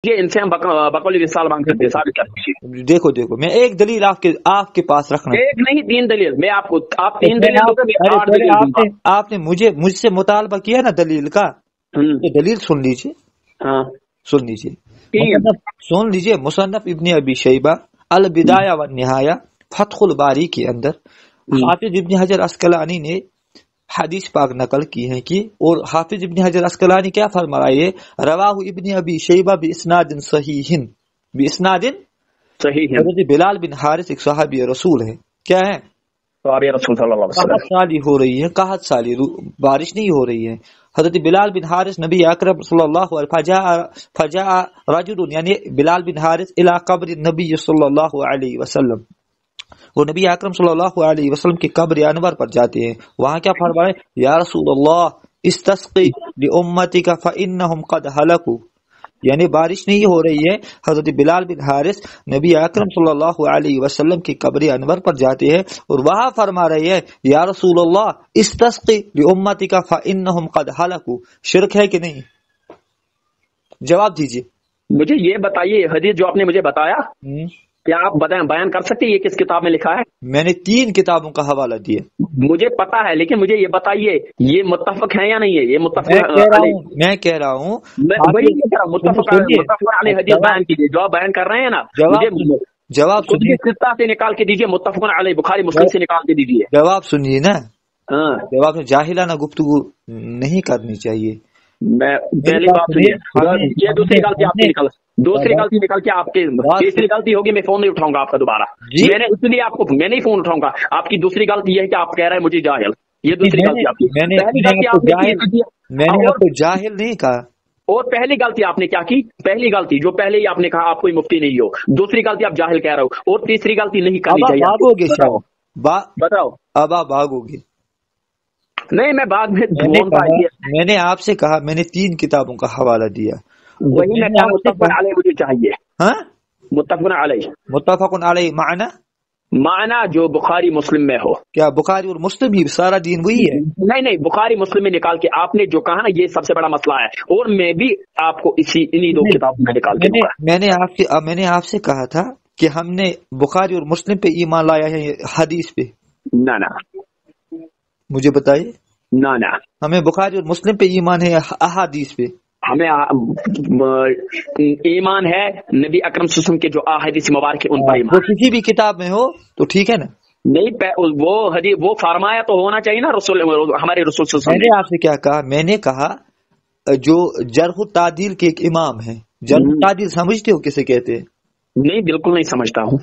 یہ ان سے ہم بقول وصال مانگ سکتے ہیں، ثابت کر دیجیے۔ دیکھو میں ایک دلیل آپ کے پاس رکھنا، ایک نہیں 3 دلیل، میں آپ 3 دلیل دوں گا، میں 8 دلیل دوں گا۔ آپ نے مجھ سے مطالبہ کیا نا دلیل کا، یہ دلیل سن لیجیے، ہاں سن لیجیے، سن لیجیے۔ مصنف ابن ابی شیبہ البدایہ والنہایہ فتح الباری کے اندر حافظ ابن حجر عسقلانی نے حدیث پاک نقل کی ہے کہ، اور حافظ ابن حجر عسقلانی کیا فرما رہا ہے، رواہ ابن ابی شیبہ باسناد صحیح، باسناد صحیح ہے۔ حضرت بلال بن حارث ایک صحابی رسول ہے، کیا ہے، صحابی رسول صلی اللہ علیہ قحط وسلم۔ سالی ہو رہی ہے، قحط سالی، بارش نہیں ہو رہی ہے۔ حضرت بلال بن حارث نبی اکرم صلی اللہ علیہ فجاء رجل، یعنی بلال بن حارث الی قبر النبی صلی اللہ علیہ وسلم، وہ نبی اکرم صلی اللہ علیہ وسلم کی قبر انور پر جاتے ہیں، وہاں کیا فرمائے، یا رسول اللہ استسقی لامتک فانہم قد ہلکوا، یعنی بارش نہیں ہو رہی ہے۔ حضرت بلال بن حارث نبی اکرم صلی اللہ علیہ وسلم کی قبر انور پر جاتے ہیں اور وہاں فرما رہے ہیں، یا رسول اللہ استسقی لامتک فانہم قد ہلکوا، شرک ہے کہ نہیں؟ جواب دیجیے مجھے یہ بتائیے، حدیث جو آپ نے مجھے بتایا، کیا آپ بیان کر سکتے ہیں یہ کس کتاب میں لکھا ہے؟ میں نے 3 کتابوں کا حوالہ دیا، مجھے پتا ہے، لیکن مجھے یہ بتائیے یہ متفق ہے یا نہیں ہے؟ یہ متفق میں کہہ رہا ہوں وہی متفق علیہ حدیث بیان کیجیے جو آپ بیان کر رہے ہیں نا، جواب سنیے، سطح سے نکال کے دیجیے، متفق علیہ بخاری مسلم سے نکال کے دیجیے۔ جواب سنیے نا، ہاں جواب میں جاہلانہ گفتگو نہیں کرنی چاہیے۔ میں پہلی بات سنیے، یہ دوسری غلطی آپ کی دوسری غلطی نکل کے آپ کی تیسری غلطی ہوگی، میں فون نہیں اٹھاؤں گا آپ کا دوبارہ، میں نے اس لیے آپ کو میں نہیں فون اٹھاؤں گا۔ آپ کی دوسری غلطی یہ ہے کہ آپ کہہ رہے ہیں مجھے جاہل، یہ دوسری غلطی آپ کی۔ میں نے آپ کو جاہل نہیں کہا، اور پہلی غلطی آپ نے کیا کی؟ پہلی غلطی جو پہلے ہی آپ نے کہا آپ کوئی مفتی نہیں ہو، دوسری غلطی آپ جاہل کہہ رہے ہو، اور تیسری غلطی نہیں کرنی چاہیے۔ بھاگو گے بتاؤ، اب آپ بھاگو گے نہیں میں بعد میں نے آپ سے کہا، میں نے 3 کتابوں کا حوالہ دیا، وہی میں کہا متفق علیہ مجھے چاہیے۔ ہاں متفق علیہ، متفق علیہ معنی جو بخاری مسلم میں ہو۔ کیا بخاری اور مسلم ہی سارا دین وہی ہے؟ نہیں بخاری مسلم میں نکال کے آپ نے جو کہا نا یہ سب سے بڑا مسئلہ ہے، اور میں بھی آپ کو انہی 2 کتابوں میں نکال کے میں نے آپ سے کہا تھا کہ ہم نے بخاری اور مسلم پہ ایمان لایا ہے حدیث پہ؟ نہ مجھے بتائیے، نہ ہمیں بخاری اور مسلم پہ ایمان ہے احادیث پہ؟ ہمیں ایمان ہے نبی اکرم صلی اللہ علیہ وسلم کے جو احادیث مبارک ان پر ایمان، وہ کسی بھی کتاب میں ہو تو ٹھیک ہے نا؟ نہیں وہ حدیث وہ فرمایا تو ہونا چاہیے نا، رسول ہمارے رسول صلی اللہ علیہ وسلم نے آپ سے کیا کہا؟ میں نے کہا جو جرح و تعدیل کے ایک امام ہے، جرح و تعدیل سمجھتے ہو کسے کہتے ہیں؟ نہیں بالکل نہیں سمجھتا ہوں،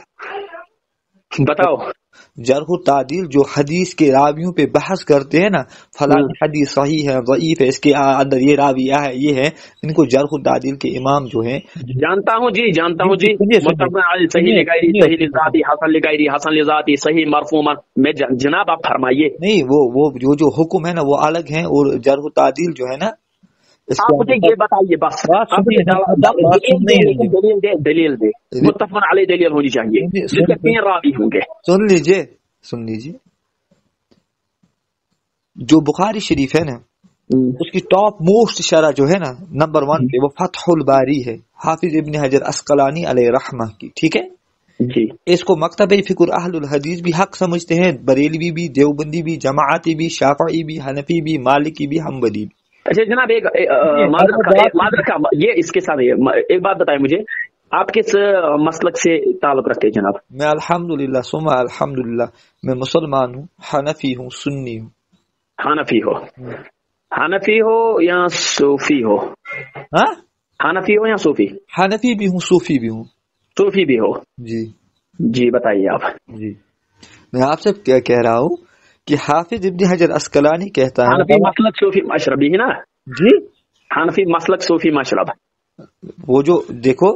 بتاؤ۔ جرح و تعدیل جو حدیث کے راویوں پہ بحث کرتے ہیں نا، فلاں حدیث صحیح ہے ضعیف ہے، اس کے اندر یہ راویہ ہے، یہ ہے، ان کو جرح و تعدیل کے امام جو ہیں جانتا ہوں جی متفق علیہ، صحیح لغیری، صحیح لذاتی، حسن لغیری، حسن لذاتی، صحیح مرفوع میں جناب آپ فرمائیے۔ نہیں وہ جو حکم ہے نا وہ الگ ہیں، اور جرح و تعدیل جو ہے نا آپ مجھے یہ بتائیے بس، دلیل دے، متفق علیہ دلیل ہونی چاہیے، جس کے 3 راوی ہوں گے۔ سن لیجیے، جو بخاری شریف ہے نا اس کی ٹاپ موسٹ شرح جو ہے نا نمبر 1 پہ وہ فتح الباری ہے، حافظ ابن حجر عسقلانی علیہ رحمہ کی، ٹھیک ہے جی۔ اس کو مکتبہ فکر اہل الحدیث بھی حق سمجھتے ہیں، بریلوی بھی، دیوبندی بھی، جماعتی بھی، شافعی بھی، حنفی بھی، مالکی بھی، حنبلی بھی۔ اچھا جناب ایک یہ اس کے ساتھ ایک بات بتائیں مجھے، آپ کس مسلک سے تعلق رکھتے ہیں جناب؟ میں الحمدللہ ثم الحمدللہ میں مسلمان ہوں، حنفی ہوں، سنی ہوں۔ حنفی ہو یا صوفی ہو؟ حنفی ہو یا صوفی؟ حنفی بھی ہوں، صوفی بھی ہوں۔ صوفی بھی ہو؟ جی بتائیے آپ۔ جی میں آپ سے کیا کہہ رہا ہوں کہ حافظ ابن حجر عسقلانی کہتا ہے حنفی مسلک صوفی مشربی ہے نا؟ جی حنفی مسلک صوفی مشرب، وہ جو دیکھو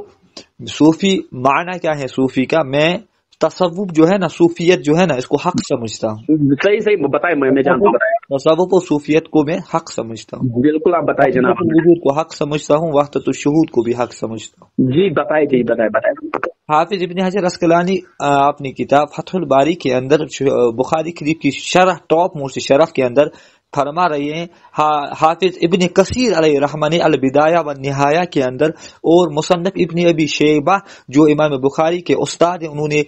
صوفی معنی کیا ہے صوفی کا، میں تصوف جو ہے نا، صوفیت جو ہے نا، اس کو حق سمجھتا ہوں۔ صحیح بتائیں، میں جانتا ہوں۔ تصوف و صوفیت کو میں حق سمجھتا ہوں۔ بالکل آپ بتائیں جناب۔ وجود کو حق سمجھتا ہوں، وحدت الشہود کو بھی حق سمجھتا ہوں۔ جی بتائیں بتائیں۔ حافظ ابن حجر عسقلانی اپنی کتاب فتح الباری کے اندر بخاری شریف کی شرح ٹاپ موسٹ شرح کے اندر فرما رہے ہیں حافظ ابن کثیر علیہ رحمہ نے البدایہ و نہایہ کے اندر، اور مصنف ابن ابی شیبہ جو امام بخاری کے استاد ہیں، انہوں نے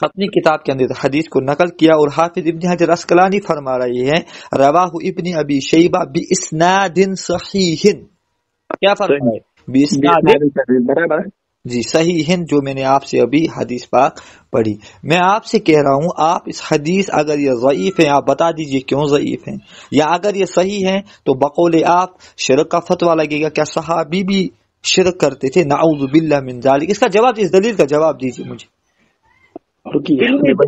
اپنی کتاب کے اندر حدیث کو نقل کیا، اور حافظ ابن حجر اسقلانی فرما رہے ہیں رواہ ابن ابی شیبہ باسناد صحیح، کیا فرمائے؟ باسناد جی صحیح، جو میں نے آپ سے ابھی حدیث پاک پڑھی۔ میں آپ سے کہہ رہا ہوں، آپ اس حدیث اگر یہ ضعیف ہے آپ بتا دیجئے کیوں ضعیف ہیں، یا اگر یہ صحیح ہے تو بقول آپ شرک کا فتویٰ لگے گا، کیا صحابی بھی شرک کرتے تھے؟ نعوذ باللہ من ذالک۔ اس کا جواب، اس دلیل کا جواب دیجئے مجھے،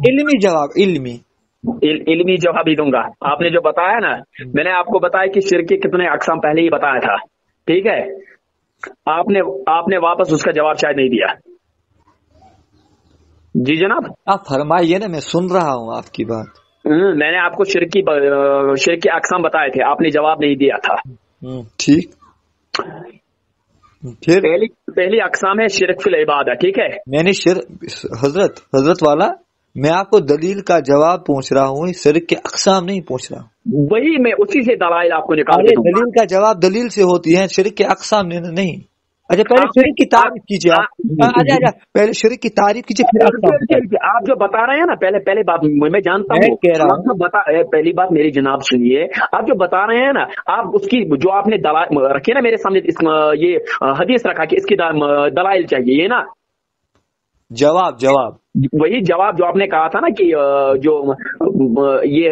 علمی جواب، علمی جواب ہی دوں گا۔ آپ نے جو بتایا نا، میں نے آپ کو بتایا کہ شرک کے کتنے اقسام پہلے ہی بتایا تھا، ٹھیک ہے؟ آپ نے واپس اس کا جواب شاید نہیں دیا۔ جی جناب، آپ فرمائیے نا، میں سن رہا ہوں آپ کی بات۔ میں نے آپ کو شرک کے اقسام بتائے تھے، آپ نے جواب نہیں دیا تھا۔ ٹھیک، پھر پہلی اقسام ہے شرک فی العبادہ، ٹھیک ہے؟ میں نے حضرت والا، میں آپ کو دلیل کا جواب پوچھ رہا ہوں، شرک کے اقسام نہیں پوچھ رہا ہوں۔ وہی میں اسی سے دلائل آپ کو نکال کے دوں گا۔ دلیل کا جواب دلیل سے ہوتی ہے، شرک کے اقسام نہیں۔ اچھا پہلے شرک کی تعریف کیجیے آپ، پہلے شرک کی تعریف کیجیے پھر اقسام۔ آپ جو بتا رہے ہیں نا، پہلے بات میں جانتا ہوں، کہہ رہا ہوں پہلی بات میری جناب سنیے، آپ جو بتا رہے ہیں نا، آپ اس کی جو آپ نے دلائل رکھے نا میرے سامنے، یہ حدیث رکھا کہ اس کی دلائل چاہیے، یہ نا جواب وہی جواب جو آپ نے کہا تھا نا کہ جو یہ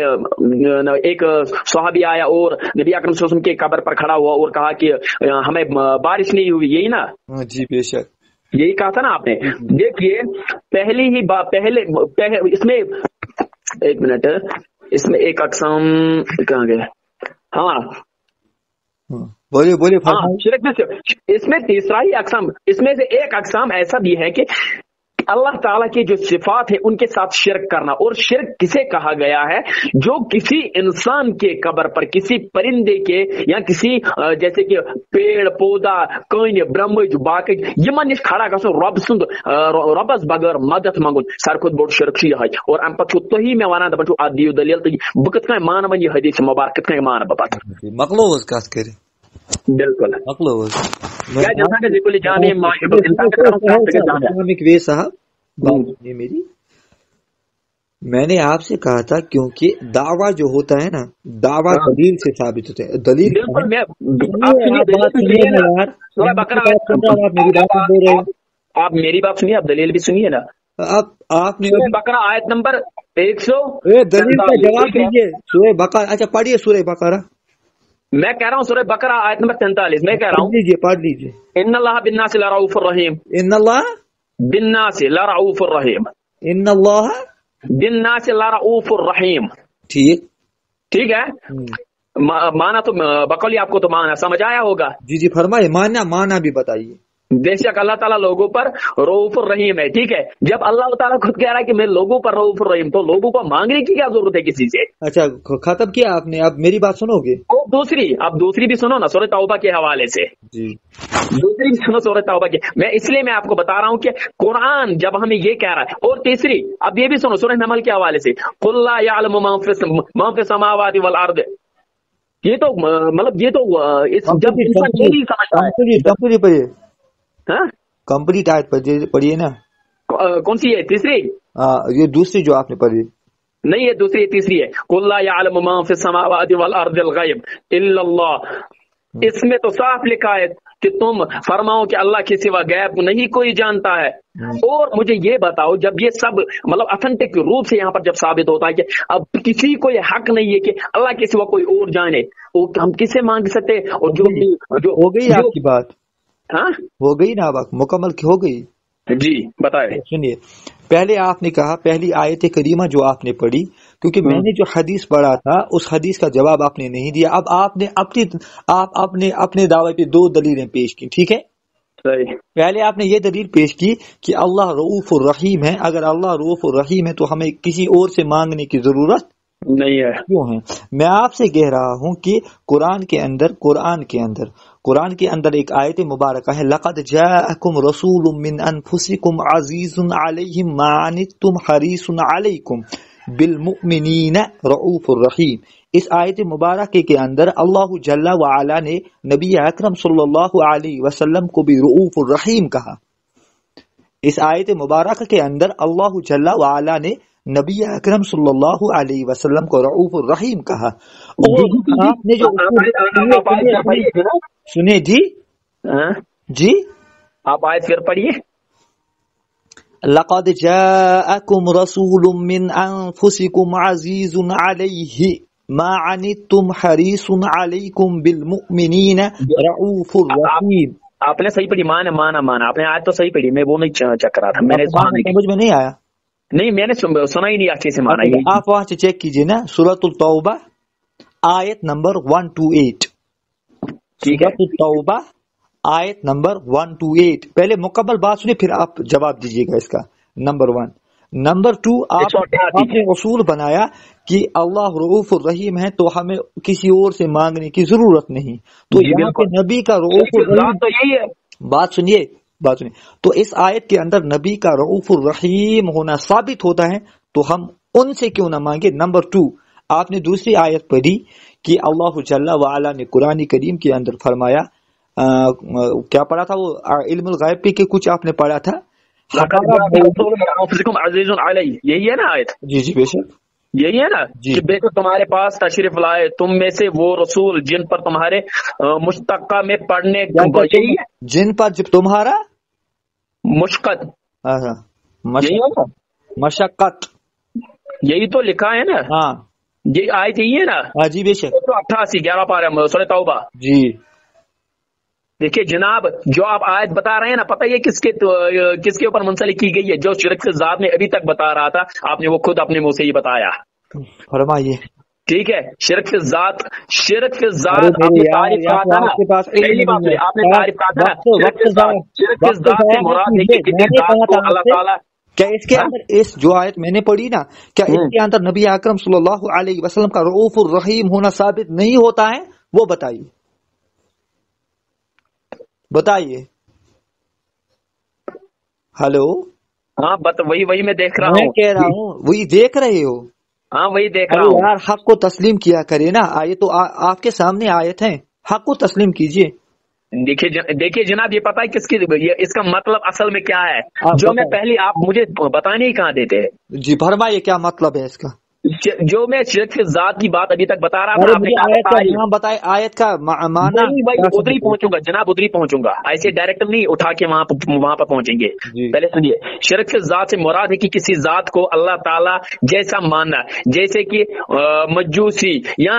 ایک صحابی آیا اور نبی اکرم صلی اللہ علیہ وسلم کے قبر پر کھڑا ہوا اور کہا کہ ہمیں بارش نہیں ہوئی، یہی نا؟ جی بے شک، یہی کہا تھا نا آپ نے۔ دیکھیے پہلی ہی بات، پہلے اس میں ایک منٹ، اس میں ایک اقسام کہاں گئے؟ ہاں بولیے شرک میں سے اس میں تیسرا ہی اقسام، اس میں سے ایک اقسام ایسا بھی ہے کہ اللہ تعالیٰ کی جو صفات ہے ان کے ساتھ شرک کرنا۔ اور شرک کسے کہا گیا ہے؟ جو کسی انسان کے قبر پر، کسی پرندے کے، یا کسی جیسے کہ پیڑ پودا کن برمج باقی یمن نش کھڑا گھو رب سند ربس بغیر مدد منگن سر کھت بوڑ شرک یہ۔ اور ام پتہ تھی میں ونان دپان ات دیو دلیل، تو بہ کت کن مان یہ حدیث مبارک، کت کن مان بہ پتہ مکلو کت کرے؟ بالکل میری، میں نے آپ سے کہا تھا کیونکہ دعویٰ جو ہوتا ہے نا، دعویٰ دلیل سے ثابت ہوتا ہے۔ دلیل آپ میری بات سنیے، آپ دلیل بھی سنیے نا۔ آپ نے بقرہ آیت نمبر 100 دلیل کا جواب دیجیے، سورہ بقرہ۔ اچھا پڑھیے سورہ بقرہ۔ میں کہہ رہا ہوں سورہ بقرہ آیت نمبر 43، میں کہہ رہا ہوں پڑھ لیجیے۔ ان اللہ بالناس لرؤوف الرحیم، ان اللہ بالناس لرؤوف الرحیم، ان اللہ بالناس لرؤوف الرحیم۔ ٹھیک ہے، مانا تو بقولی آپ کو تو مانا سمجھ آیا ہوگا۔ جی فرمائے، مانا بھی بتائیے۔ بے شک اللہ تعالیٰ لوگوں پر رؤوف الرحیم ہے، ٹھیک ہے؟ جب اللہ تعالیٰ خود کہہ رہا ہے کہ میں لوگوں پر رؤوف الرحیم، تو لوگوں کو مانگنے کی کیا ضرورت ہے کسی سے؟ اچھا ختم کیا آپ نے، اب میری بات سنو گے؟ دوسری بھی سنو نا، سورہ توبہ کے حوالے سے جی دوسری بھی سنو سورہ توبہ کے۔ میں اس لیے میں آپ کو بتا رہا ہوں کہ قرآن جب ہمیں یہ کہہ رہا ہے، اور تیسری اب یہ بھی سنو سورہ نمل کے حوالے سے، قل لا یعلم من فی السماوات والارض۔ یہ تو مطلب یہ تو جب انسان یہ نہیں سمجھتا ہے، کمپلیٹ آیت پڑھیے نا۔ کون سی ہے؟ تیسری؟ یہ دوسری جو آپ نے پڑھی نہیں، یہ دوسری، تیسری ہے قل لا یعلم من فی السماوات والارض الغیب الا اللہ۔ اس میں تو صاف لکھا ہے کہ تم فرماؤ کہ اللہ کے سوا غیب نہیں کوئی جانتا ہے۔ اور مجھے یہ بتاؤ، جب یہ سب مطلب اتھینٹک روپ سے یہاں پر جب ثابت ہوتا ہے کہ اب کسی کو یہ حق نہیں ہے کہ اللہ کے سوا کوئی اور جانے، تو ہم کسے مانگ سکتے؟ اور جو ہو گئی آپ کی بات، ہاں ہو گئی نا، اب مکمل ہو گئی۔ جی بتائیں۔ سنیے، پہلے آپ نے کہا پہلی آیت کریمہ جو آپ نے پڑھی، کیونکہ میں نے جو حدیث پڑھا تھا اس حدیث کا جواب آپ نے نہیں دیا۔ اب آپ نے اپنے دعوے پہ دو دلیلیں پیش کی، ٹھیک ہے؟ پہلے آپ نے یہ دلیل پیش کی کہ اللہ رؤوف الرحیم ہے۔ اگر اللہ رؤوف الرحیم ہے تو ہمیں کسی اور سے مانگنے کی ضرورت نہیں ہے۔ کیوں ہے؟ میں آپ سے کہہ رہا ہوں کہ قرآن کے اندر ایک آیت مبارکہ ہے، لقد جاءکم رسول من انفسکم عزیز علیہ ما عنتم حریص علیکم بالمؤمنین رؤوف الرحیم۔ اس آیت مبارکہ کے اندر اللہ جل وعلا نے نبی اکرم صلی اللہ علیہ وسلم کو بھی رؤوف الرحیم کہا۔ اس آیت مبارکہ کے اندر اللہ جل وعلا نے نبی اکرم صلی اللہ علیہ وسلم کو رؤوف الرحیم کہا۔ اور آپ نے جو سنے جی آپ آیت پھر پڑھیے۔ لقد جاءكم رسول من انفسكم عزيز عليه ما عنتم حريص عليكم بالمؤمنين رؤوف الرحيم۔ آپ نے صحیح پڑھی، مانا آپ نے آیت تو صحیح پڑھی، میں وہ نہیں چیک کر رہا تھا، میں نے سمجھ میں نہیں آیا، نہیں میں نے سنا ہی نہیں اچھے سے مانا۔ آپ وہاں سے چیک کیجئے نا، سورۃ التوبہ آیت نمبر 128، سورۃ التوبہ آیت نمبر 128۔ پہلے مکمل بات سنیں پھر آپ جواب دیجیے گا اس کا، نمبر 1۔ نمبر 2، آپ نے اصول بنایا کہ اللہ رؤوف الرحیم ہے تو ہمیں کسی اور سے مانگنے کی ضرورت نہیں، تو یہاں پہ نبی کا رؤوف الرحیم تو یہی ہے۔ بات سنیے تو اس آیت کے اندر نبی کا رؤوف الرحیم ہونا ثابت ہوتا ہے، تو ہم ان سے کیوں نہ مانگے۔ نمبر 2، آپ نے دوسری آیت پڑھی کہ اللہ جل وعلا نے قرآن کریم کے اندر فرمایا، کیا پڑھا تھا وہ علم الغیب پہ کہ کچھ آپ نے پڑھا تھا، عزیز علیہ، یہی ہے نا آیت؟ جی بے شک یہی ہے نا کہ بے شک تمہارے پاس تشریف لائے تم میں سے وہ رسول جن پر تمہارے مشتقہ میں پڑھنے، یہی ہے جن پر جب تمہارا مشقت، مشقت، یہی تو لکھا ہے نا۔ ہاں یہ آیت یہی ہے نا؟ ہاں جی بے شک 88 11 پارہ سورۃ توبہ۔ جی دیکھیے جناب، جو آپ آیت بتا رہے ہیں نا، پتہ یہ کس کے اوپر منسلک کی گئی ہے؟ جو شرک ذات میں ابھی تک بتا رہا تھا، آپ نے وہ خود اپنے منہ سے ہی بتایا۔ فرمائیے۔ ٹھیک ہے، شرک ذات آپ نے تعریف کہا تھا نا، آپ نے تعریف کہا تھا نا، شرک ذات سے مراد ہے کہ کسی ذات کو اللہ تعالیٰ، کیا اس کے اندر اس جو آیت میں نے پڑھی نا، کیا اس کے اندر نبی اکرم صلی اللہ علیہ وسلم کا رؤوف الرحیم ہونا ثابت نہیں ہوتا ہے؟ وہ بتائیے۔ ہلو، ہاں وہی میں دیکھ رہا ہوں، میں کہہ رہا ہوں وہی دیکھ رہے ہو؟ ہاں وہی دیکھ رہا ہوں یار، حق کو تسلیم کیا کرے نا، آیت تو آپ کے سامنے آیت ہیں، حق کو تسلیم کیجئے۔ دیکھیے جناب، یہ پتا ہے کس کی، اس کا مطلب اصل میں کیا ہے جو میں پہلے آپ مجھے بتانے ہی کہاں دیتے؟ جی فرمائیے کیا مطلب ہے اس کا؟ جو میں شرک ذات کی بات ابھی تک بتا رہا تھا، آپ نے بتائے آیت کا معنی، ادھر ہی پہنچوں گا جناب، ادھر ہی پہنچوں گا، ایسے ڈائریکٹ نہیں اٹھا کے وہاں پر پہنچیں گے۔ پہلے سنیے، شرک ذات سے مراد ہے کہ کسی ذات کو اللہ تعالیٰ جیسا ماننا، جیسے کہ مجوسی یا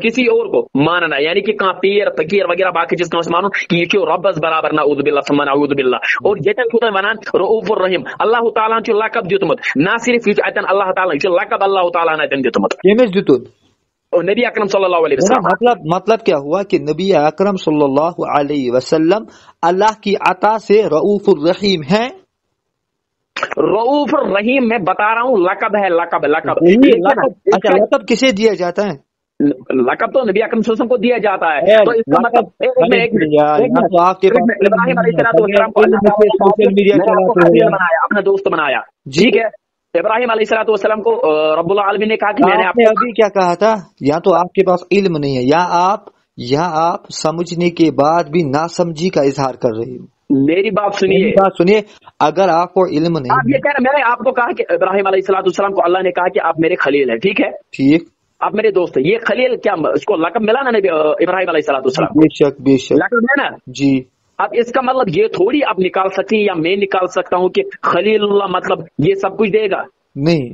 کسی اور کو ماننا، یعنی کہ کہاں پیر فقیر وغیرہ باقی جس کا مانو کہ یہ کیوں ربز برابر نعوذ باللہ ثم نعوذ باللہ۔ اور جیتن کھوتن ونان رؤوف الرحیم، اللہ تعالیٰ چھ لقب دیتمت، نہ صرف یہ اتن اللہ تعالیٰ چھ لقب اللہ تعالیٰ نے دیتمت، اور نبی اکرم صلی اللہ علیہ وسلم۔ مطلب کیا ہوا کہ نبی اکرم صلی اللہ علیہ وسلم اللہ کی عطا سے رؤوف الرحیم ہیں۔ رؤوف الرحیم میں بتا رہا ہوں لقب ہے، لقب۔ اچھا، لقب کسے دیا جاتا ہے؟ لقب تو نبی اکرم صلی اللہ علیہ وسلم کو دیا جاتا ہے، تو اس کا مطلب ابراہیم علیہ السلام کو اپنا دوست بنایا، ٹھیک ہے؟ ابراہیم علیہ السلام کو رب العالمین نے کہا کہ میں نے ابھی کیا کہا تھا، یا تو آپ کے پاس علم نہیں ہے، یا آپ سمجھنے کے بعد بھی ناسمجھی کا اظہار کر رہے ہو۔ میری بات سنیے، اگر آپ کو علم نہیں، آپ یہ کہہ رہے، میں نے آپ کو کہا کہ ابراہیم علیہ السلام کو اللہ نے کہا کہ آپ میرے خلیل ہیں، ٹھیک ہے؟ ٹھیک، آپ میرے دوست ہیں، یہ خلیل کیا اس کو لقب ملا نا نبی ابراہیم علیہ السلام؟ بے شک لقب ہے نا جی۔ اب اس کا مطلب یہ تھوڑی آپ نکال سکتے ہیں یا میں نکال سکتا ہوں کہ خلیل اللہ مطلب یہ سب کچھ دے گا؟ نہیں،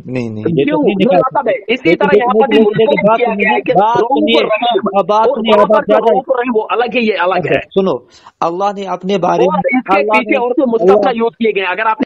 اسی طرح یہاں پر وہ الگ ہے، یہ الگ ہے۔ سنو، اللہ نے اپنے بارے میں اور مصطفیٰ یوز کیے گئے، اگر آپ